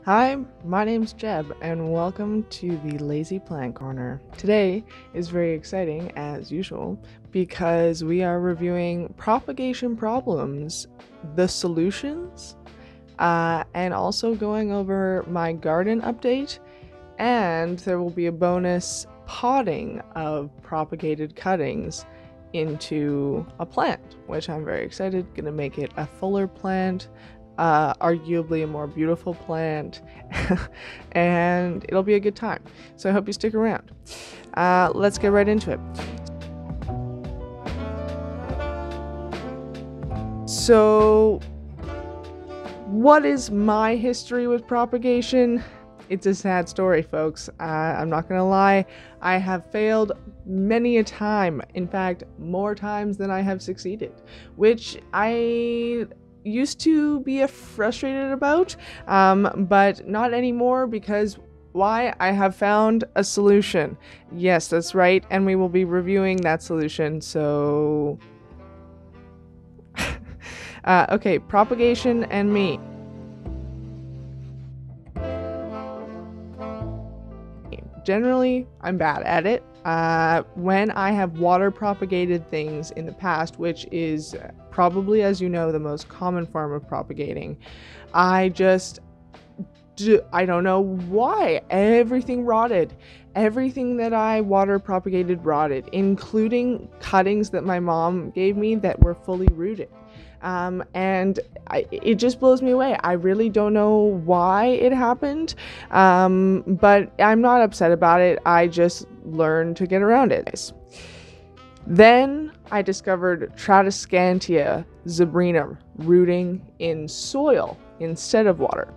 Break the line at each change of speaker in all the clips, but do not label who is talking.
Hi, my name's Jeb, and welcome to the Lazy Plant Corner. Today is very exciting, as usual, because we are reviewing propagation problems, the solutions, and also going over my garden update, and there will be a bonus potting of propagated cuttings into a plant, which I'm very excited, gonna make it a fuller plant, arguably a more beautiful plant, and it'll be a good time. So I hope you stick around. Let's get right into it. So, what is my history with propagation? It's a sad story, folks. I'm not gonna lie. I have failed many a time. In fact, more times than I have succeeded, which I used to be frustrated about, but not anymore, because why? I have found a solution. Yes, that's right, and we will be reviewing that solution. So okay, propagation and me. Generally, I'm bad at it. When I have water propagated things in the past, which is probably, as you know, the most common form of propagating, I don't know why. Everything rotted. Everything that I water propagated rotted, including cuttings that my mom gave me that were fully rooted. And it just blows me away. I really don't know why it happened, but I'm not upset about it. I just learned to get around it. Then I discovered Tradescantia zebrina rooting in soil instead of water.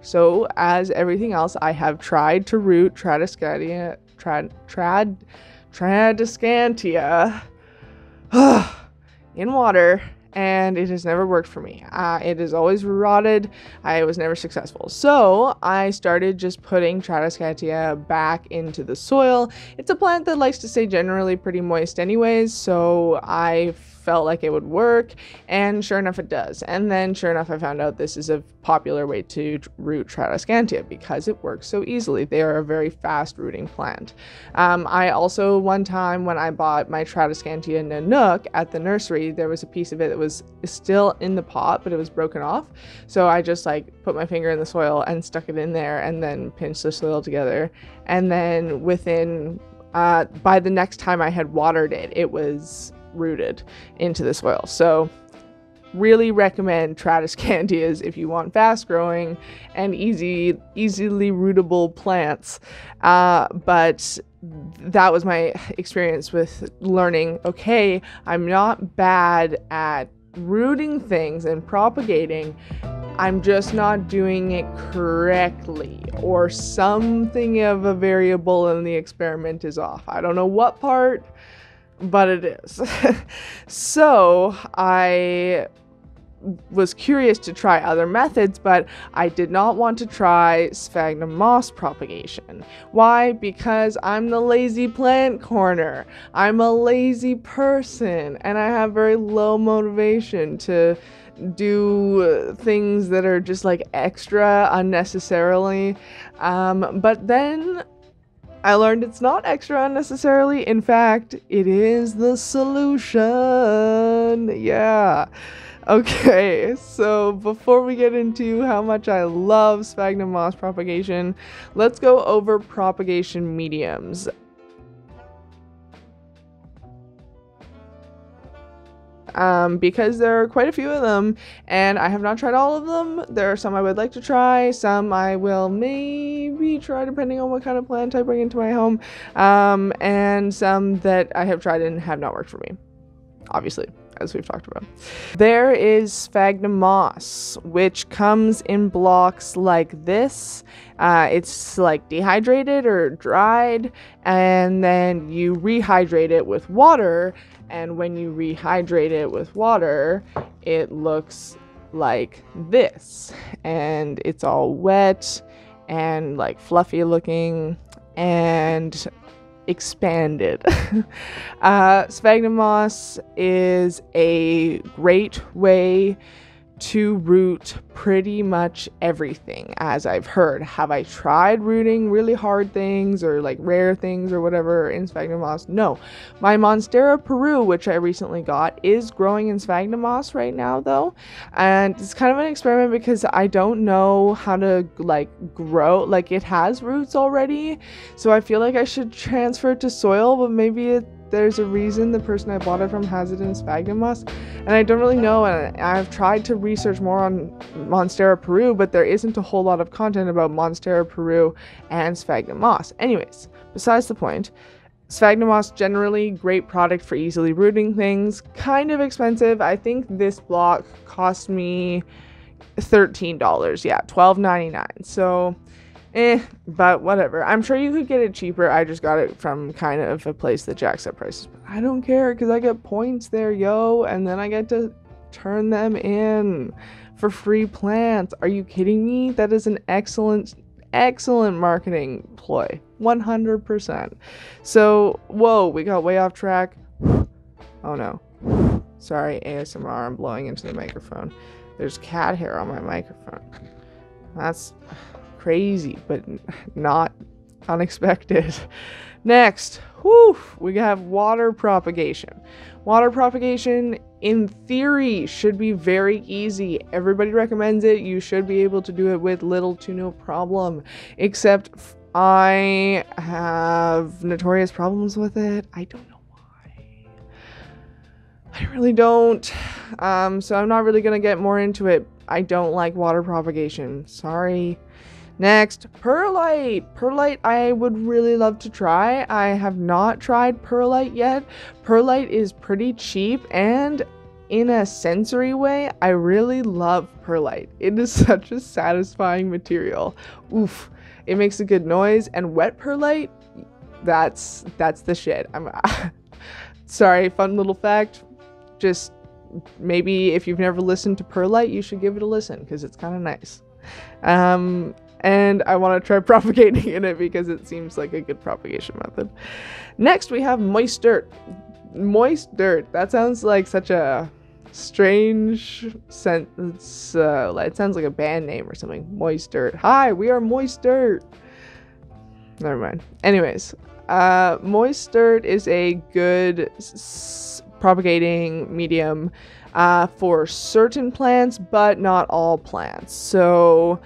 So, as everything else, I have tried to root Tradescantia in water, and it has never worked for me. It has always rotted. I was never successful. So I started just putting Tradescantia back into the soil. It's a plant that likes to stay generally pretty moist anyways, so I felt like it would work, and sure enough it does. And then sure enough I found out this is a popular way to root Tradescantia because it works so easily. They are a very fast rooting plant. I also, one time when I bought my Tradescantia Nanook at the nursery, there was a piece of it that was still in the pot, but it was broken off. So I just put my finger in the soil and stuck it in there and then pinched the soil together. And then within, by the next time I had watered it, it was rooted into the soil. So really recommend Tradescantias if you want fast growing and easily rootable plants. But that was my experience with learning, okay, I'm not bad at rooting things and propagating, I'm just not doing it correctly, or something of a variable in the experiment is off. I don't know what part, but it is. So I was curious to try other methods, but I did not want to try sphagnum moss propagation. Why? Because I'm the lazy plant corner. I'm a lazy person, and I have very low motivation to do things that are just extra unnecessarily. But then I learned it's not extra unnecessarily. In fact, it is the solution. Yeah. Okay, so before we get into how much I love sphagnum moss propagation, let's go over propagation mediums. Because there are quite a few of them, and I have not tried all of them. There are some I would like to try, some I will maybe try depending on what kind of plant I bring into my home, and some that I have tried and have not worked for me, obviously, as we've talked about. There is sphagnum moss, which comes in blocks like this. It's dehydrated or dried, and then you rehydrate it with water. And when you rehydrate it with water, it looks like this. And it's all wet and fluffy looking. And expanded. Sphagnum moss is a great way to root pretty much everything, as I've heard. Have I tried rooting really hard things or like rare things or whatever in sphagnum moss? No. My Monstera Peru, which I recently got, is growing in sphagnum moss right now though, and it's kind of an experiment because I don't know how to like grow, like it has roots already, so I feel like I should transfer it to soil, but maybe there's a reason the person I bought it from has it in sphagnum moss, and I don't really know. And I've tried to research more on Monstera Peru, but there isn't a whole lot of content about Monstera Peru and sphagnum moss. Anyways, besides the point, sphagnum moss generally great product for easily rooting things. Kind of expensive. I think this block cost me $13. Yeah, $12.99. So but whatever. I'm sure you could get it cheaper. I just got it from kind of a place that jacks up prices. But I don't care because I get points there, yo. And then I get to turn them in for free plants. Are you kidding me? That is an excellent marketing ploy. 100%. So, whoa, we got way off track. Oh no. Sorry, ASMR. I'm blowing into the microphone. There's cat hair on my microphone. That's crazy, but not unexpected. Next, we have water propagation. Water propagation, in theory, should be very easy. Everybody recommends it. You should be able to do it with little to no problem, except I have notorious problems with it. I don't know why. I really don't. So I'm not really gonna get more into it. I don't like water propagation. Sorry. Next, Perlite. Perlite I would really love to try. I have not tried Perlite yet. Perlite is pretty cheap, and in a sensory way, I really love Perlite. It is such a satisfying material. Oof. It makes a good noise, and wet Perlite, that's the shit. I'm sorry, fun little fact. Just maybe if you've never listened to Perlite, you should give it a listen because it's kind of nice. And I want to try propagating in it because it seems like a good propagation method. Next, we have moist dirt. Moist dirt. That sounds like such a strange sentence. It sounds like a band name or something. Moist dirt. Hi, we are moist dirt. Never mind. Anyways, moist dirt is a good propagating medium for certain plants, but not all plants. So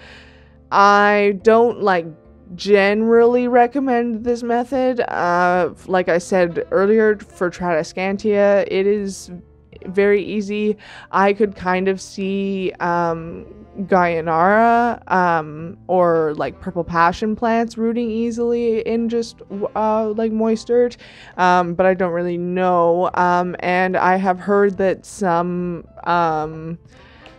I don't generally recommend this method. Like I said earlier, for Tradescantia, it is very easy. I could kind of see Guyonara or like purple passion plants rooting easily in just like moist dirt, but I don't really know. And I have heard that some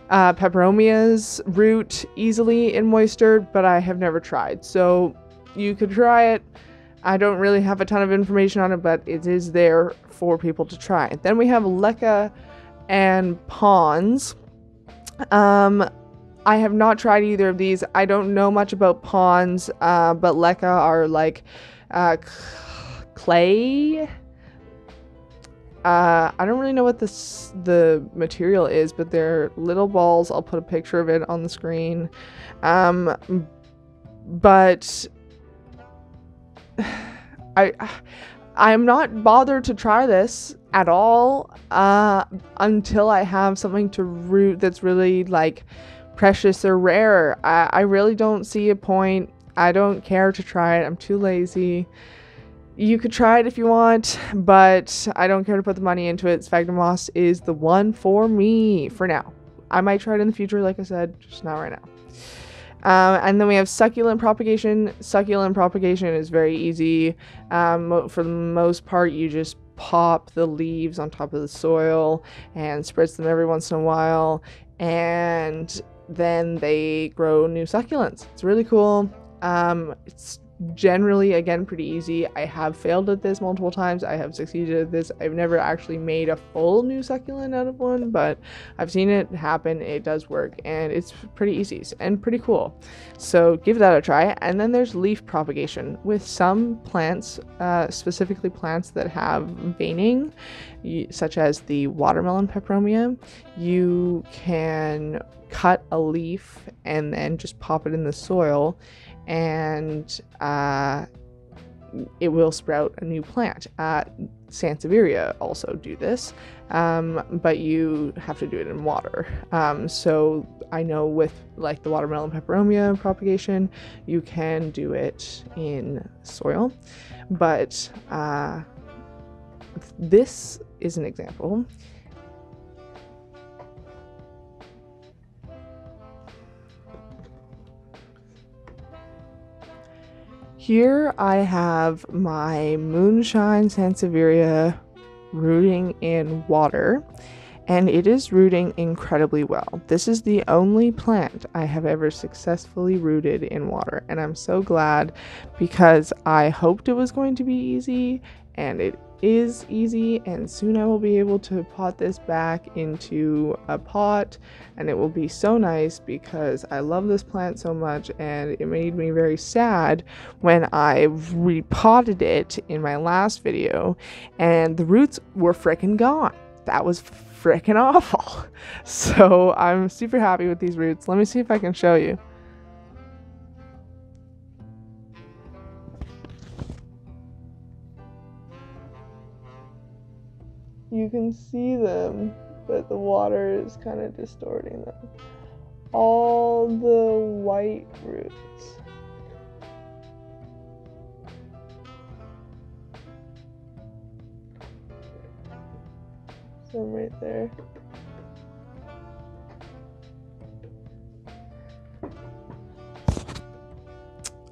peperomias root easily in moist dirt, but I have never tried. So you could try it. I don't really have a ton of information on it, but it is there for people to try. Then we have Leacha and Pothos. I have not tried either of these. I don't know much about Pothos, but Leacha are like clay. I don't really know what the material is, but they're little balls. I'll put a picture of it on the screen. But I'm not bothered to try this at all until I have something to root that's really like precious or rare. I really don't see a point. I don't care to try it. I'm too lazy. You could try it if you want, but I don't care to put the money into it. Sphagnum moss is the one for me for now. I might try it in the future, like I said, just not right now. And then we have succulent propagation. Succulent propagation is very easy. For the most part, you just pop the leaves on top of the soil and spritz them every once in a while, and then they grow new succulents. It's really cool. It's generally, again, pretty easy. I have failed at this multiple times. I have succeeded at this. I've never actually made a full new succulent out of one, but I've seen it happen. It does work, and it's pretty easy and pretty cool. So give that a try. And then there's leaf propagation. With some plants, specifically plants that have veining, such as the watermelon peperomia, you can cut a leaf and then just pop it in the soil, and it will sprout a new plant. Sansevieria also do this, but you have to do it in water. So I know with like the watermelon peperomia propagation, you can do it in soil, but this is an example. Here I have my moonshine sansevieria rooting in water, and it is rooting incredibly well. This is the only plant I have ever successfully rooted in water, and I'm so glad, because I hoped it was going to be easy, and it is easy, and soon I will be able to pot this back into a pot, and it will be so nice because I love this plant so much, and it made me very sad when I repotted it in my last video and the roots were freaking gone. That was freaking awful. So I'm super happy with these roots. Let me see if I can show you. You can see them, but the water is kind of distorting them. All the white roots. Some right there.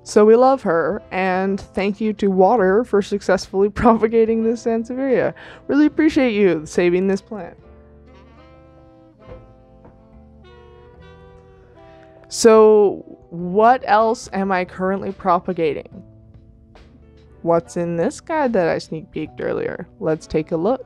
So we love her, and thank you to water for successfully propagating this sansevieria. Really appreciate you saving this plant. So what else am I currently propagating? What's in this guide that I sneak peeked earlier? Let's take a look.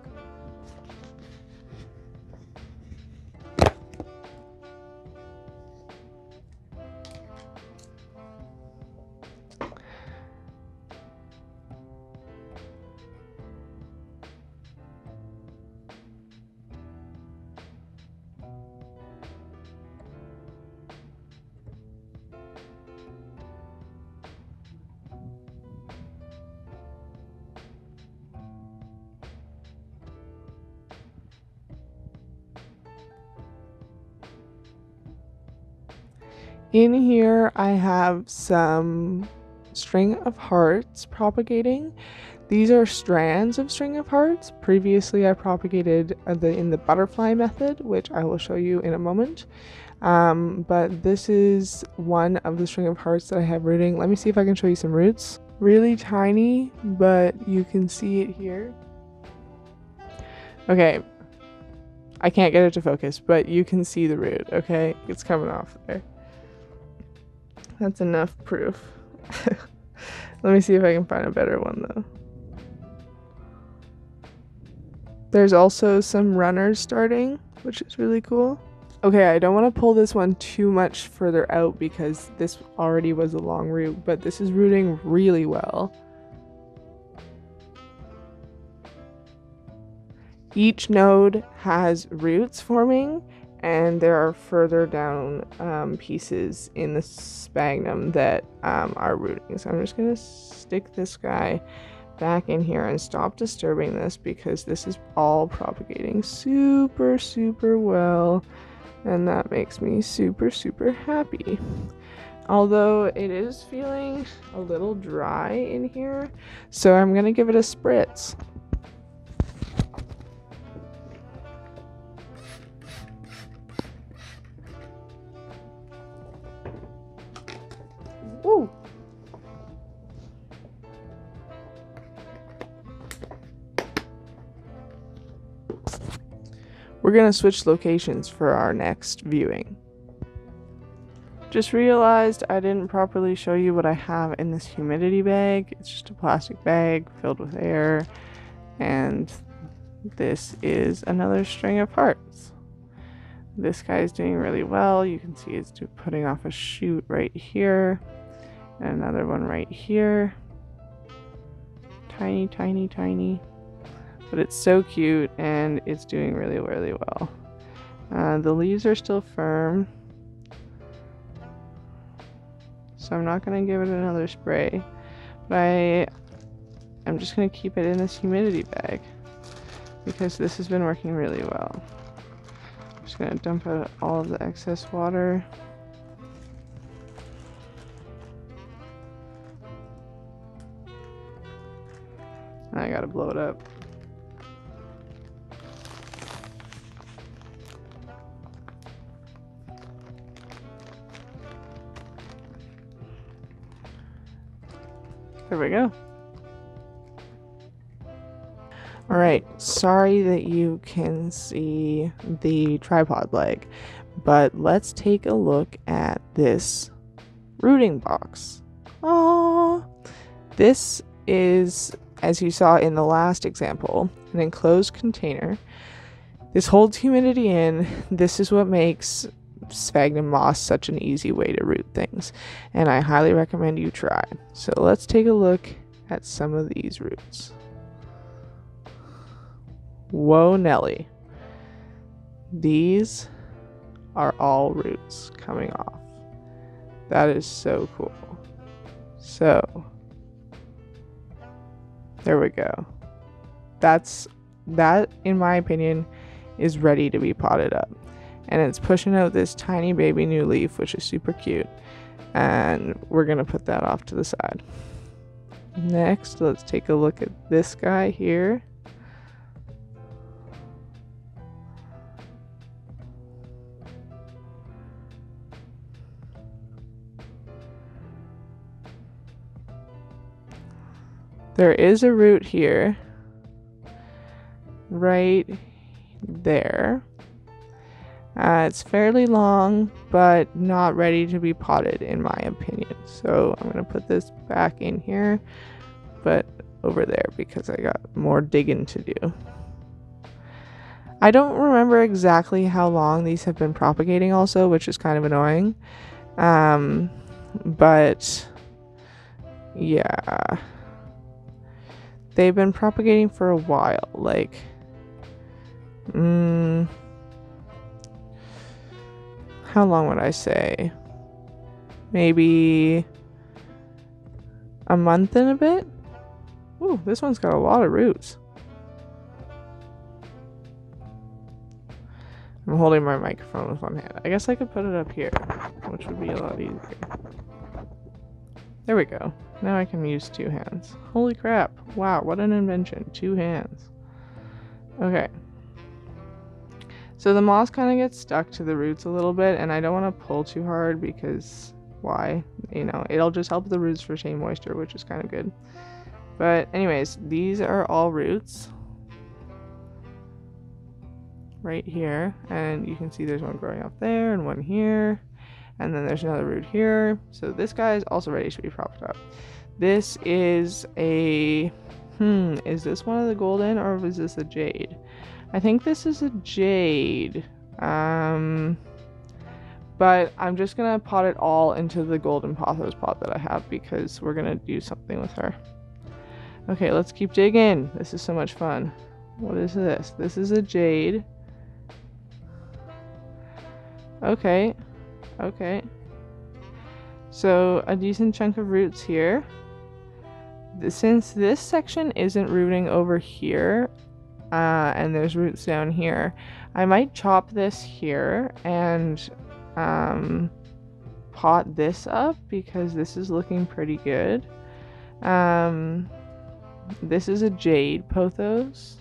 In here, I have some string of hearts propagating. These are strands of string of hearts. Previously, I propagated in the butterfly method, which I will show you in a moment. But this is one of the string of hearts that I have rooting. Let me see if I can show you some roots. Really tiny, but you can see it here. Okay, I can't get it to focus, but you can see the root, okay? It's coming off there. That's enough proof. Let me see if I can find a better one though. There's also some runners starting, which is really cool. Okay, I don't want to pull this one too much further out because this already was a long root, but this is rooting really well. Each node has roots forming, and there are further down pieces in the sphagnum that are rooting. So I'm just going to stick this guy back in here and stop disturbing this because this is all propagating super, super well. And that makes me super, super happy. Although it is feeling a little dry in here, so I'm going to give it a spritz. Woo! We're going to switch locations for our next viewing. Just realized I didn't properly show you what I have in this humidity bag. It's just a plastic bag filled with air, and this is another string of hearts. This guy is doing really well. You can see it's putting off a shoot right here, and another one right here. Tiny, tiny, tiny. But it's so cute, and it's doing really, really well. The leaves are still firm, so I'm not going to give it another spray, but I'm just going to keep it in this humidity bag because this has been working really well. I'm just going to dump out all of the excess water. And I got to blow it up. There we go. Alright, sorry that you can see the tripod leg, but let's take a look at this rooting box. Aww! This is, as you saw in the last example, an enclosed container. This holds humidity in. This is what makes sphagnum moss such an easy way to root things, and I highly recommend you try. So let's take a look at some of these roots. Whoa Nelly, these are all roots coming off. That is so cool. So there we go. That in my opinion is ready to be potted up. And it's pushing out this tiny baby new leaf, which is super cute. And we're going to put that off to the side. Next, let's take a look at this guy here. There is a root here, right there. It's fairly long, but not ready to be potted in my opinion. So I'm going to put this back in here, but over there because I got more digging to do. I don't remember exactly how long these have been propagating also, which is kind of annoying. But yeah, they've been propagating for a while, like how long would I say? Maybe a month and a bit? Ooh, this one's got a lot of roots. I'm holding my microphone with one hand. I guess I could put it up here, which would be a lot easier. There we go. Now I can use two hands. Holy crap. Wow, what an invention. 2 hands. Okay. So the moss kind of gets stuck to the roots a little bit, and I don't want to pull too hard because why? You know, it'll just help the roots retain moisture, which is kind of good. But anyways, these are all roots right here, and you can see there's one growing up there and one here, and then there's another root here. So this guy is also ready to be propped up. This is a is this one of the golden or is this a jade? I think this is a jade, but I'm just gonna pot it all into the golden pothos pot that I have because we're gonna do something with her. Okay, let's keep digging. This is so much fun. What is this? This is a jade. Okay, so a decent chunk of roots here. Since this section isn't rooting over here, and there's roots down here, I might chop this here and pot this up because this is looking pretty good. This is a jade pothos.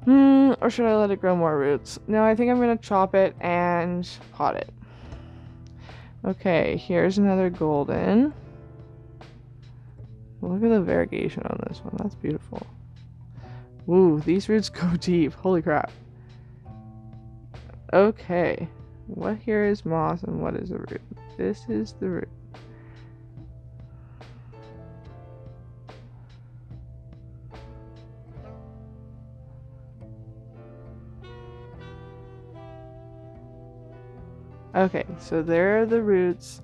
Or should I let it grow more roots? No, I think I'm gonna chop it and pot it. Okay, here's another golden. Look at the variegation on this one. That's beautiful. Ooh, these roots go deep. Holy crap. Okay. What here is moss and what is the root? This is the root. Okay, so there are the roots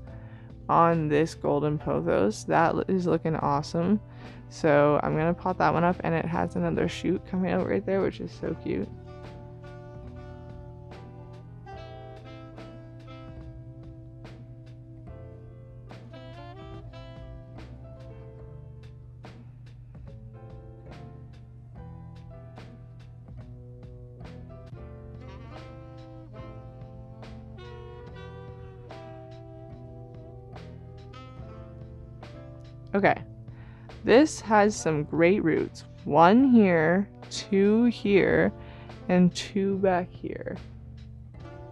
on this golden pothos. That is looking awesome. So I'm gonna pot that one up, and it has another shoot coming out right there, which is so cute. Okay, this has some great roots. 1 here, 2 here, and 2 back here.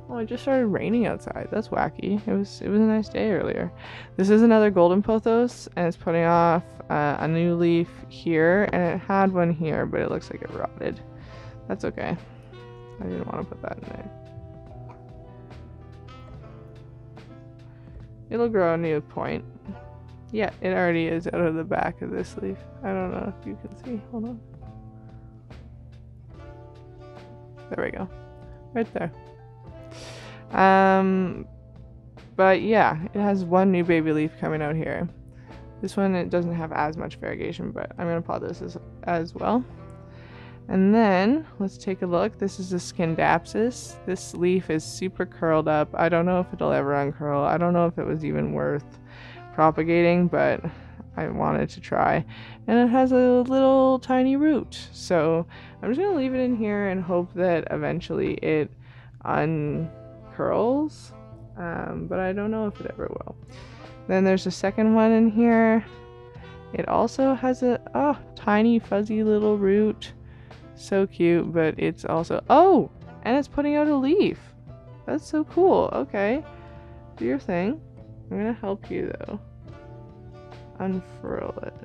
Oh, it just started raining outside. That's wacky. It was a nice day earlier. This is another golden pothos, and it's putting off a new leaf here, and it had one here, but it looks like it rotted. That's okay. I didn't want to put that in there. It'll grow a new point. Yeah, it already is out of the back of this leaf. I don't know if you can see. Hold on. There we go. Right there. But yeah, it has one new baby leaf coming out here. This one, it doesn't have as much variegation, but I'm going to pot this as well. And then, let's take a look. This is a Scindapsus. This leaf is super curled up. I don't know if it'll ever uncurl. I don't know if it was even worth propagating, but I wanted to try. And it has a little tiny root. So I'm just going to leave it in here and hope that eventually it uncurls. But I don't know if it ever will. Then there's a second one in here. It also has a tiny fuzzy little root. So cute, but it's also, oh, and it's putting out a leaf. That's so cool. Okay, do your thing. I'm gonna help you though. Unfurl it,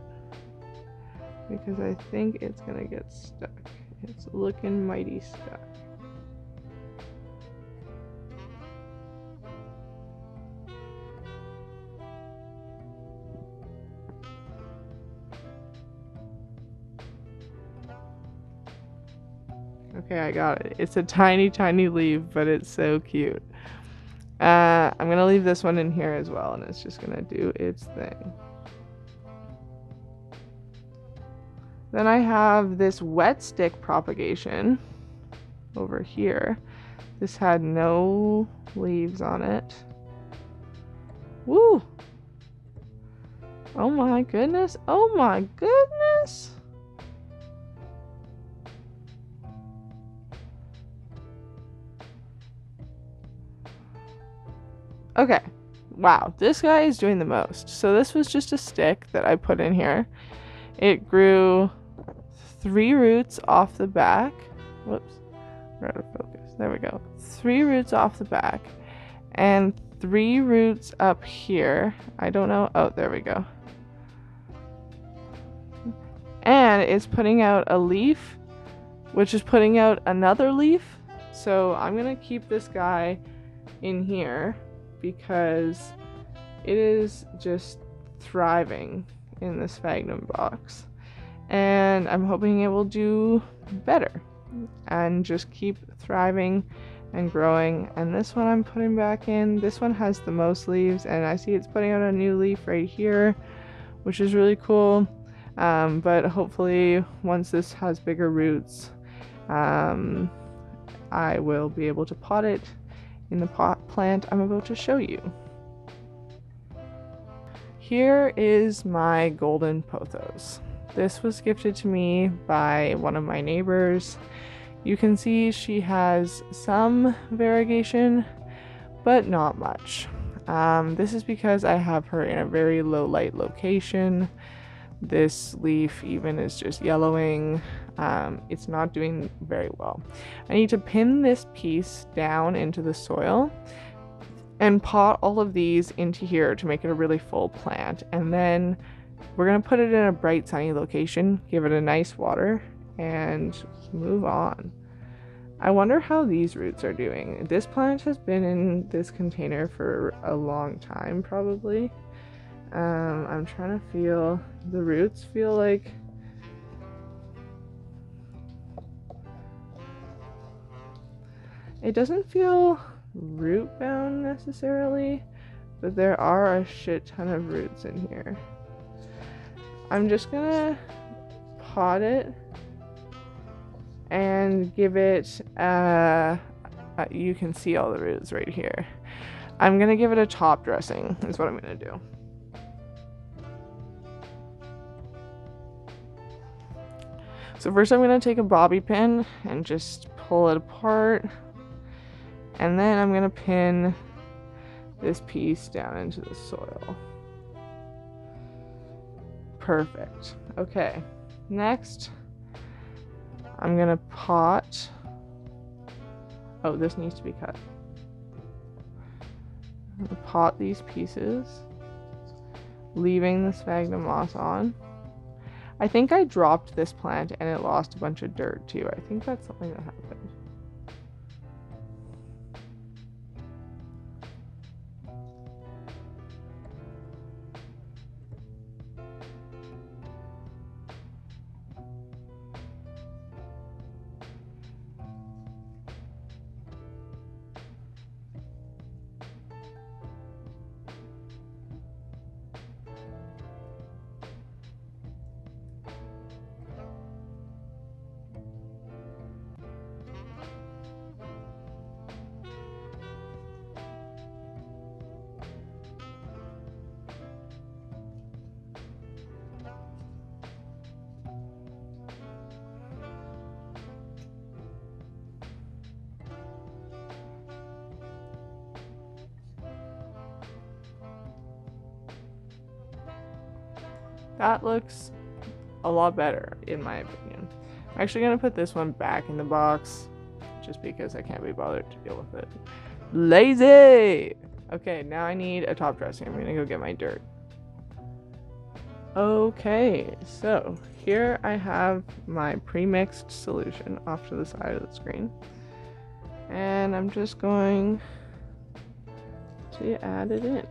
because I think it's gonna get stuck. It's looking mighty stuck. Okay, I got it. It's a tiny, tiny leaf, but it's so cute. I'm gonna leave this one in here as well, and it's just gonna do its thing. Then I have this wet stick propagation over here. This had no leaves on it. Woo! Oh my goodness! Oh my goodness! Okay, wow, this guy is doing the most. So this was just a stick that I put in here. It grew 3 roots off the back. Whoops, we're out of focus. There we go. 3 roots off the back and 3 roots up here. I don't know. Oh, there we go. And it's putting out a leaf, which is putting out another leaf. So I'm gonna keep this guy in here, because it is just thriving in this sphagnum box, and I'm hoping it will do better and just keep thriving and growing. And this one I'm putting back in. This one has the most leaves, and I see it's putting out a new leaf right here, which is really cool. But hopefully once this has bigger roots, I will be able to pot it in the pot plant I'm about to show you. Here is my golden pothos. This was gifted to me by one of my neighbors. You can see she has some variegation, but not much. This is because I have her in a very low light location. This leaf even is just yellowing. It's not doing very well. I need to pin this piece down into the soil and pot all of these into here to make it a really full plant. And then we're gonna put it in a bright sunny location, give it a nice water, and move on. I wonder how these roots are doing. This plant has been in this container for a long time, probably. I'm trying to feel, the roots feel like it doesn't feel root bound necessarily, but there are a shit ton of roots in here. I'm just gonna pot it and give it you can see all the roots right here. I'm gonna give it a top dressing is what I'm gonna do. So first I'm gonna take a bobby pin and just pull it apart, and then I'm gonna pin this piece down into the soil. Perfect. Okay, next I'm gonna pot. Oh, this needs to be cut. I'm gonna pot these pieces, leaving the sphagnum moss on. I think I dropped this plant and it lost a bunch of dirt too. I think that's something that happened. That looks a lot better, in my opinion. I'm actually going to put this one back in the box, just because I can't be bothered to deal with it. Lazy! Okay, now I need a top dressing. I'm going to go get my dirt. Okay, so here I have my pre-mixed solution off to the side of the screen. And I'm just going to add it in.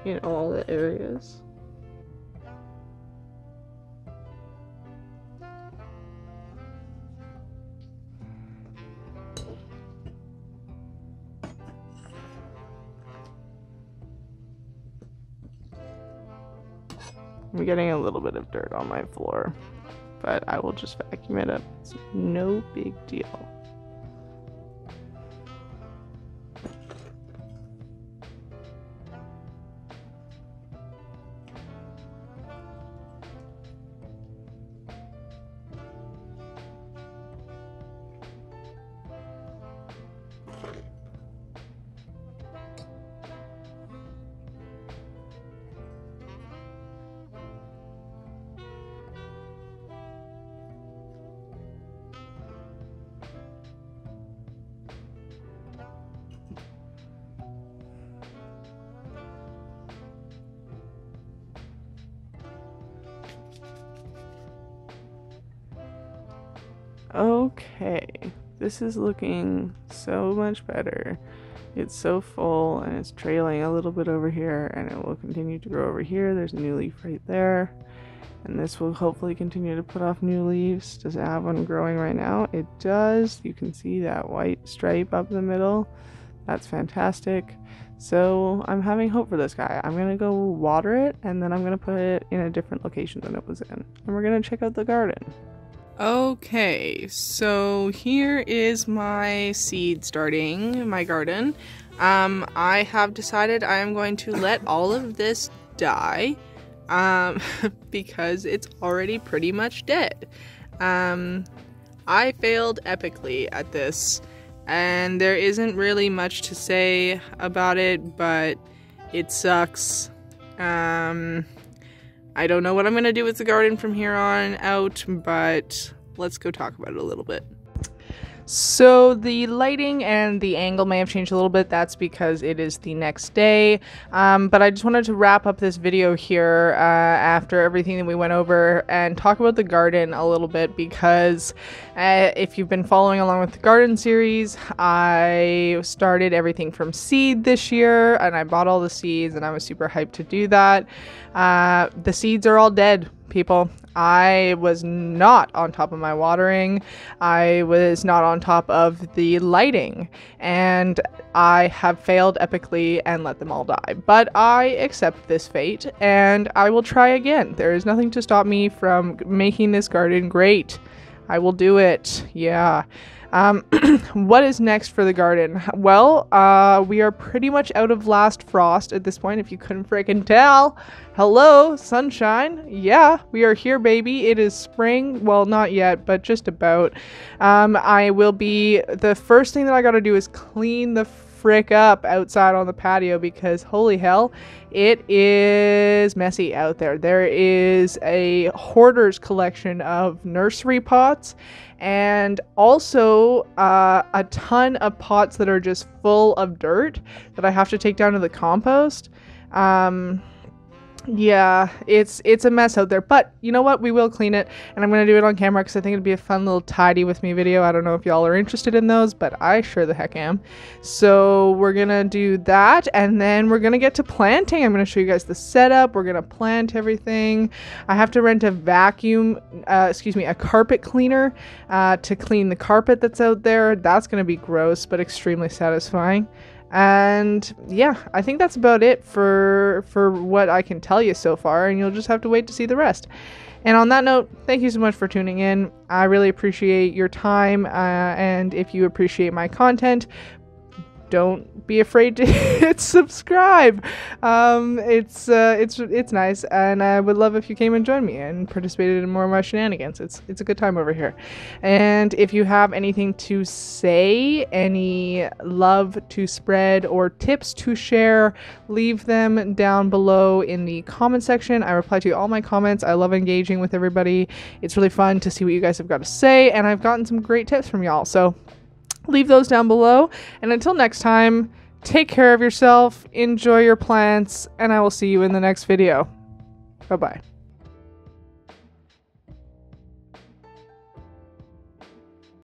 In all the areas. I'm getting a little bit of dirt on my floor, but I will just vacuum it up. It's no big deal. Okay, this is looking so much better. It's so full and it's trailing a little bit over here, and it will continue to grow over here. There's a new leaf right there, and this will hopefully continue to put off new leaves. Does it have one growing right now? It does. You can see that white stripe up the middle. That's fantastic. So I'm having hope for this guy. I'm gonna go water it, and then I'm gonna put it in a different location than it was in, and we're gonna check out the garden. Okay, so here is my seed starting my garden. I have decided I am going to let all of this die because it's already pretty much dead. I failed epically at this, and there isn't really much to say about it, but it sucks. I don't know what I'm going to do with the garden from here on out, but let's go talk about it a little bit. So the lighting and the angle may have changed a little bit. That's because it is the next day. But I just wanted to wrap up this video here after everything that we went over and talk about the garden a little bit, because if you've been following along with the garden series, I started everything from seed this year and I bought all the seeds and I was super hyped to do that. The seeds are all dead, people. I was not on top of my watering. I was not on top of the lighting, and I have failed epically and let them all die. But I accept this fate and I will try again. There is nothing to stop me from making this garden great. I will do it. Yeah. What is next for the garden? Well, we are pretty much out of last frost at this point, if you couldn't freaking tell. Hello, sunshine. Yeah, we are here, baby. It is spring. Well, not yet, but just about. The first thing that I gotta do is clean the frick up outside on the patio, because holy hell, it is messy out there. There is a hoarder's collection of nursery pots and also a ton of pots that are just full of dirt that I have to take down to the compost. Yeah, it's a mess out there, but you know what? We will clean it, and I'm going to do it on camera because I think it'd be a fun little tidy with me video. I don't know if y'all are interested in those, but I sure the heck am. So we're going to do that, and then we're going to get to planting. I'm going to show you guys the setup. We're going to plant everything. I have to rent a a carpet cleaner to clean the carpet that's out there. That's going to be gross, but extremely satisfying. And yeah, I think that's about it for what I can tell you so far, and you'll just have to wait to see the rest. And on that note, thank you so much for tuning in. I really appreciate your time, and if you appreciate my content, don't be afraid to hit subscribe. It's nice, and I would love if you came and joined me and participated in more of my shenanigans. It's a good time over here. And if you have anything to say, any love to spread or tips to share, leave them down below in the comment section. I reply to all my comments. I love engaging with everybody. It's really fun to see what you guys have got to say, and I've gotten some great tips from y'all. So leave those down below, and until next time, take care of yourself, enjoy your plants, and I will see you in the next video. Bye-bye.